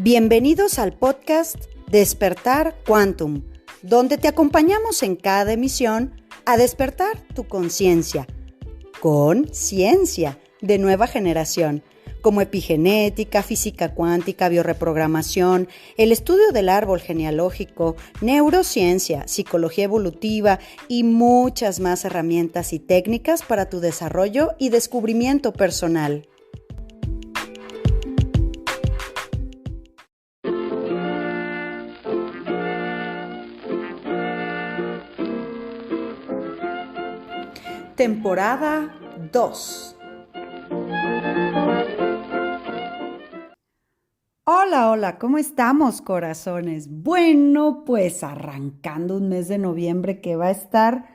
Bienvenidos al podcast Despertar Quantum, donde te acompañamos en cada emisión a despertar tu conciencia con ciencia de nueva generación, como epigenética, física cuántica, biorreprogramación, el estudio del árbol genealógico, neurociencia, psicología evolutiva y muchas más herramientas y técnicas para tu desarrollo y descubrimiento personal. Temporada 2. Hola, ¿cómo estamos, corazones? Bueno, pues arrancando un mes de noviembre que va a estar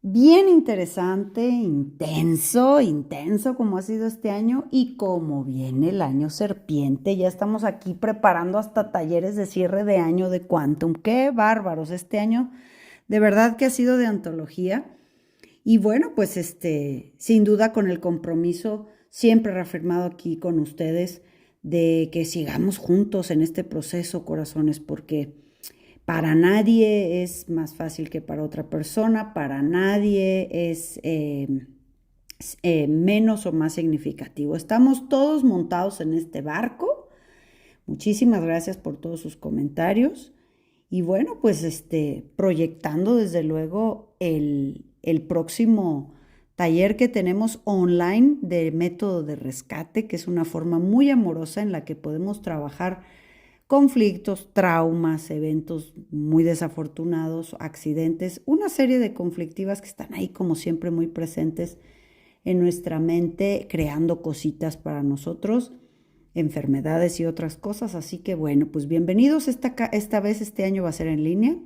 bien interesante, intenso como ha sido este año y como viene el año serpiente. Ya estamos aquí preparando hasta talleres de cierre de año de Quantum. ¡Qué bárbaros! Este año de verdad que ha sido de antología. Y bueno, pues sin duda con el compromiso siempre reafirmado aquí con ustedes de que sigamos juntos en este proceso, corazones, porque para nadie es más fácil que para otra persona, para nadie es menos o más significativo. Estamos todos montados en este barco. Muchísimas gracias por todos sus comentarios. Y bueno, pues proyectando desde luego el próximo taller que tenemos online de método de rescate, que es una forma muy amorosa en la que podemos trabajar conflictos, traumas, eventos muy desafortunados, accidentes, una serie de conflictivas que están ahí como siempre muy presentes en nuestra mente, creando cositas para nosotros, enfermedades y otras cosas. Así que bueno, pues bienvenidos. Esta vez este año va a ser en línea.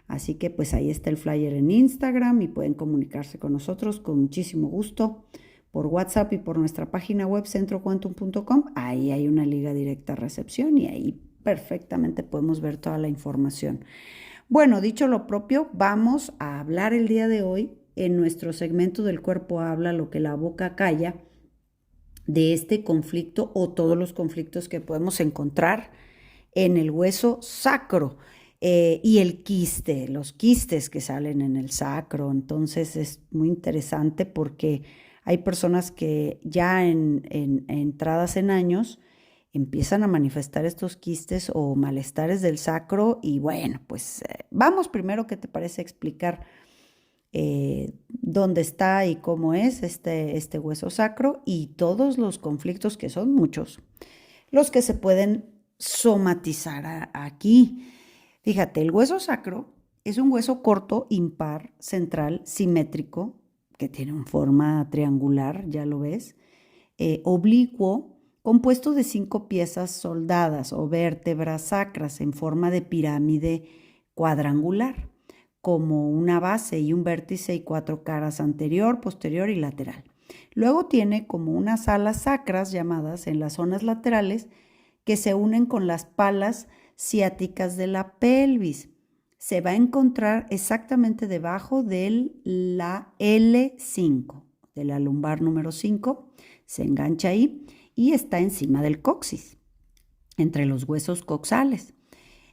Así que pues ahí está el flyer en Instagram y pueden comunicarse con nosotros con muchísimo gusto por WhatsApp y por nuestra página web centroquantum.com. Ahí hay una liga directa a recepción y ahí perfectamente podemos ver toda la información. Bueno, dicho lo propio, vamos a hablar el día de hoy en nuestro segmento del cuerpo habla lo que la boca calla, de este conflicto o todos los conflictos que podemos encontrar en el hueso sacro y el quiste, los quistes que salen en el sacro. Entonces es muy interesante porque hay personas que ya entradas en años empiezan a manifestar estos quistes o malestares del sacro y bueno, pues vamos primero, ¿qué te parece explicar dónde está y cómo es este hueso sacro y todos los conflictos, que son muchos, los que se pueden somatizar aquí? Fíjate, el hueso sacro es un hueso corto, impar, central, simétrico, que tiene una forma triangular, ya lo ves, oblicuo, compuesto de 5 piezas soldadas o vértebras sacras en forma de pirámide cuadrangular, como una base y un vértice y 4 caras anterior, posterior y lateral. Luego tiene como unas alas sacras llamadas en las zonas laterales que se unen con las palas ciáticas de la pelvis. Se va a encontrar exactamente debajo de la L5, de la lumbar número 5, se engancha ahí y está encima del coxis, entre los huesos coxales.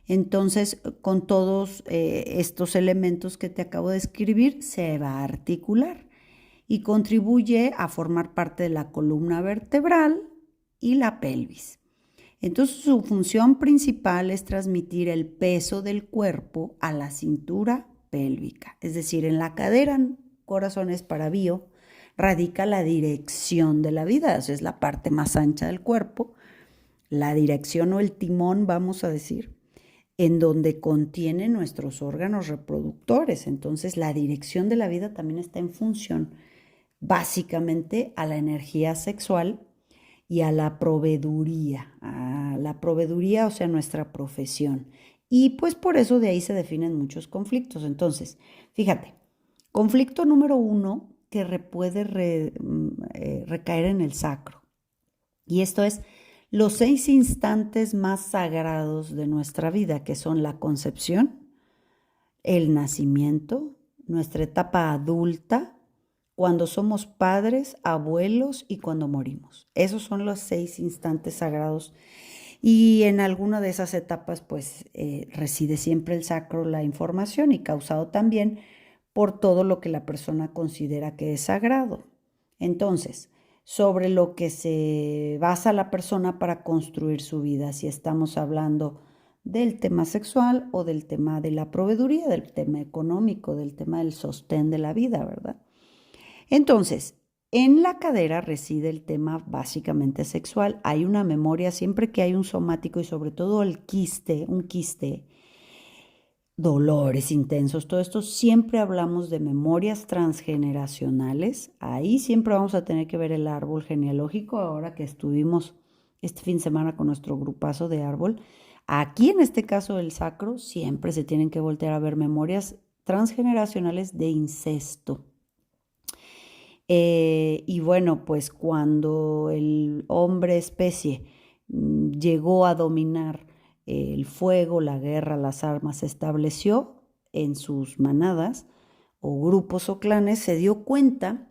Entonces, con todos estos elementos que te acabo de describir, se va a articular y contribuye a formar parte de la columna vertebral y la pelvis. Entonces, su función principal es transmitir el peso del cuerpo a la cintura pélvica. Es decir, en la cadera, corazones para bio, radica la dirección de la vida. Esa es la parte más ancha del cuerpo, la dirección o el timón, vamos a decir, en donde contiene nuestros órganos reproductores. Entonces, la dirección de la vida también está en función básicamente a la energía sexual y a la proveeduría, o sea, nuestra profesión. Y pues por eso de ahí se definen muchos conflictos. Entonces, fíjate, conflicto número 1 que puede recaer en el sacro. Y esto es los 6 instantes más sagrados de nuestra vida, que son la concepción, el nacimiento, nuestra etapa adulta, cuando somos padres, abuelos y cuando morimos. Esos son los 6 instantes sagrados. Y en alguna de esas etapas, pues reside siempre el sacro la información y causado también por todo lo que la persona considera que es sagrado. Entonces, sobre lo que se basa la persona para construir su vida, si estamos hablando del tema sexual o del tema de la proveeduría, del tema económico, del tema del sostén de la vida, ¿verdad? Entonces, en la cadera reside el tema básicamente sexual. Hay una memoria siempre que hay un somático y sobre todo el quiste, un quiste, dolores intensos, todo esto, siempre hablamos de memorias transgeneracionales. Ahí siempre vamos a tener que ver el árbol genealógico, ahora que estuvimos este fin de semana con nuestro grupazo de árbol. Aquí en este caso del sacro, siempre se tienen que voltear a ver memorias transgeneracionales de incesto. Y bueno, pues cuando el hombre especie llegó a dominar el fuego, la guerra, las armas, se estableció en sus manadas o grupos o clanes, se dio cuenta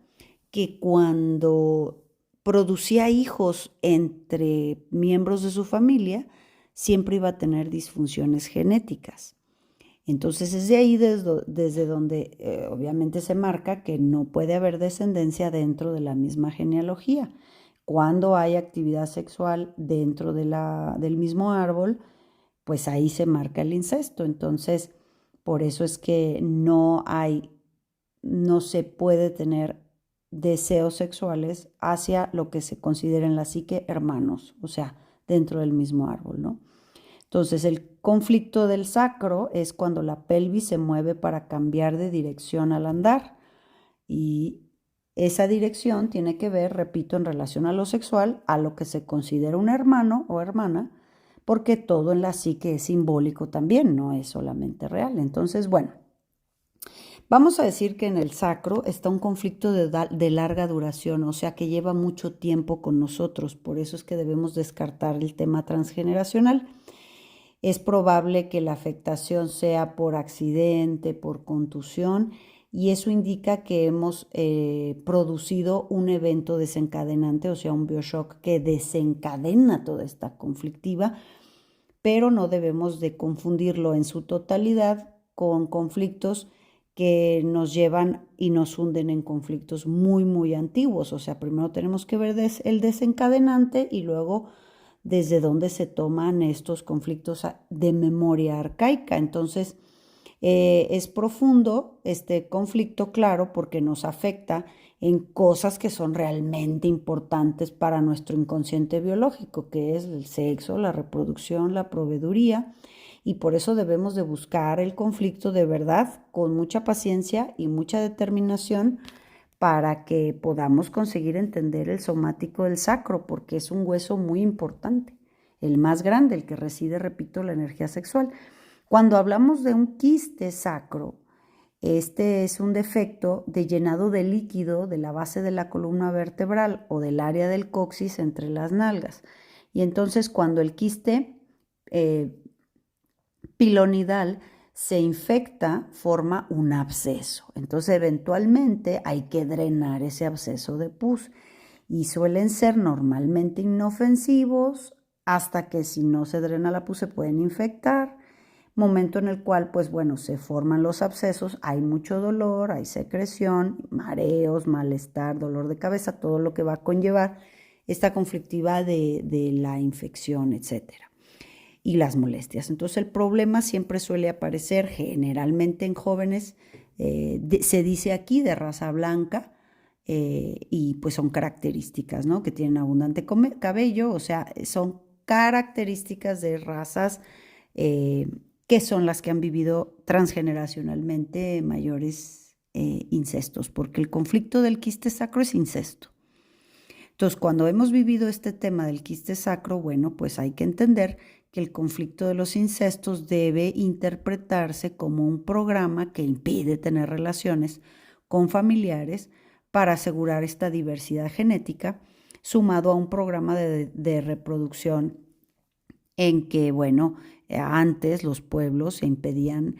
que cuando producía hijos entre miembros de su familia, siempre iba a tener disfunciones genéticas. Entonces es de ahí desde donde obviamente se marca que no puede haber descendencia dentro de la misma genealogía. Cuando hay actividad sexual dentro del mismo árbol, pues ahí se marca el incesto. Entonces, por eso es que no se puede tener deseos sexuales hacia lo que se considera en la psique hermanos, o sea, dentro del mismo árbol, ¿no? Entonces, el conflicto del sacro es cuando la pelvis se mueve para cambiar de dirección al andar. Y esa dirección tiene que ver, repito, en relación a lo sexual, a lo que se considera un hermano o hermana, porque todo en la psique es simbólico también, no es solamente real. Entonces, bueno, vamos a decir que en el sacro está un conflicto de larga duración, o sea que lleva mucho tiempo con nosotros, por eso es que debemos descartar el tema transgeneracional. Es probable que la afectación sea por accidente, por contusión, y eso indica que hemos producido un evento desencadenante, o sea, un bioshock que desencadena toda esta conflictiva, pero no debemos de confundirlo en su totalidad con conflictos que nos llevan y nos hunden en conflictos muy, muy antiguos. O sea, primero tenemos que ver el desencadenante y luego desde dónde se toman estos conflictos de memoria arcaica. Entonces, es profundo este conflicto, claro, porque nos afecta en cosas que son realmente importantes para nuestro inconsciente biológico, que es el sexo, la reproducción, la proveeduría, y por eso debemos de buscar el conflicto de verdad con mucha paciencia y mucha determinación para que podamos conseguir entender el somático del sacro, porque es un hueso muy importante, el más grande, el que reside, repito, la energía sexual. Cuando hablamos de un quiste sacro, este es un defecto de llenado de líquido de la base de la columna vertebral o del área del coxis entre las nalgas. Y entonces cuando el quiste pilonidal se infecta, forma un absceso. Entonces, eventualmente hay que drenar ese absceso de pus y suelen ser normalmente inofensivos hasta que si no se drena la pus se pueden infectar. Momento en el cual, pues bueno, se forman los abscesos, hay mucho dolor, hay secreción, mareos, malestar, dolor de cabeza, todo lo que va a conllevar esta conflictiva de la infección, etcétera, y las molestias. Entonces el problema siempre suele aparecer generalmente en jóvenes, se dice aquí de raza blanca, y pues son características, ¿no? Que tienen abundante cabello, o sea, son características de razas que son las que han vivido transgeneracionalmente mayores incestos, porque el conflicto del quiste sacro es incesto. Entonces, cuando hemos vivido este tema del quiste sacro, bueno, pues hay que entender que el conflicto de los incestos debe interpretarse como un programa que impide tener relaciones con familiares para asegurar esta diversidad genética, sumado a un programa de reproducción en que, bueno, antes los pueblos se impedían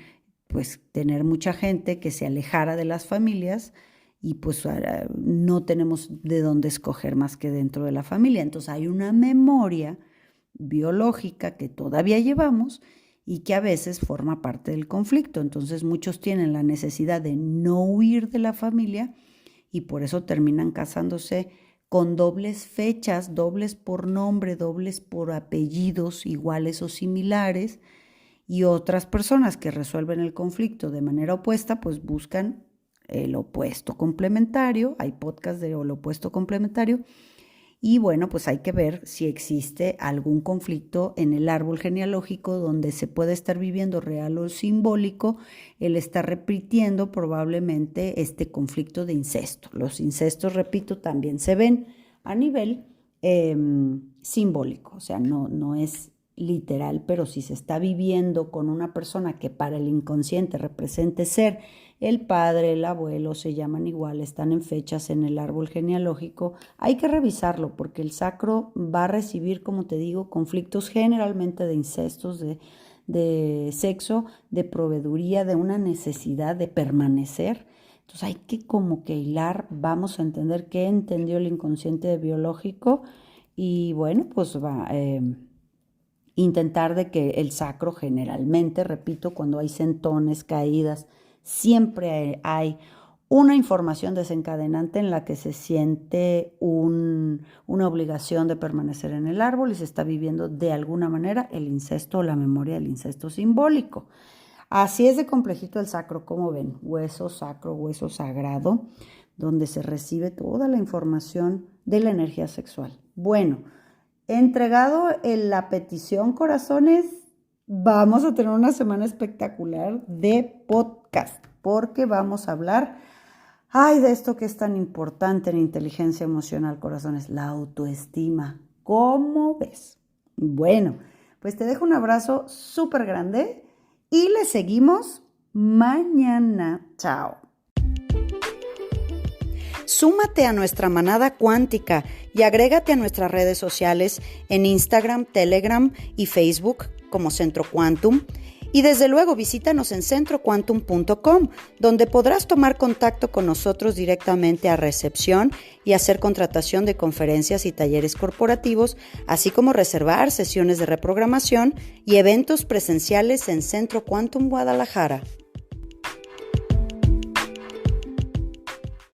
pues tener mucha gente que se alejara de las familias y pues no tenemos de dónde escoger más que dentro de la familia. Entonces hay una memoria biológica que todavía llevamos y que a veces forma parte del conflicto. Entonces muchos tienen la necesidad de no huir de la familia y por eso terminan casándose con dobles fechas, dobles por nombre, dobles por apellidos iguales o similares, y otras personas que resuelven el conflicto de manera opuesta, pues buscan el opuesto complementario. Hay podcasts de el opuesto complementario. Y bueno, pues hay que ver si existe algún conflicto en el árbol genealógico donde se puede estar viviendo real o simbólico. Él está repitiendo probablemente este conflicto de incesto. Los incestos, repito, también se ven a nivel simbólico, o sea, no es literal, pero si se está viviendo con una persona que para el inconsciente represente ser el padre, el abuelo, se llaman igual, están en fechas en el árbol genealógico, hay que revisarlo porque el sacro va a recibir, como te digo, conflictos generalmente de incestos, de sexo, de proveeduría, de una necesidad de permanecer. Entonces hay que como que hilar, vamos a entender qué entendió el inconsciente biológico y bueno, pues va intentar de que el sacro generalmente, repito, cuando hay sentones, caídas, siempre hay una información desencadenante en la que se siente una obligación de permanecer en el árbol y se está viviendo de alguna manera el incesto o la memoria del incesto simbólico. Así es de complejito el sacro, como ven, hueso sacro, hueso sagrado, donde se recibe toda la información de la energía sexual. Bueno, entregado en la petición, corazones, vamos a tener una semana espectacular de podcast, porque vamos a hablar, de esto que es tan importante en inteligencia emocional, corazones, la autoestima. ¿Cómo ves? Bueno, pues te dejo un abrazo súper grande y le seguimos mañana. Chao. Súmate a nuestra manada cuántica y agrégate a nuestras redes sociales en Instagram, Telegram y Facebook como Centro Quantum. Y desde luego visítanos en centroquantum.com, donde podrás tomar contacto con nosotros directamente a recepción y hacer contratación de conferencias y talleres corporativos, así como reservar sesiones de reprogramación y eventos presenciales en Centro Quantum Guadalajara.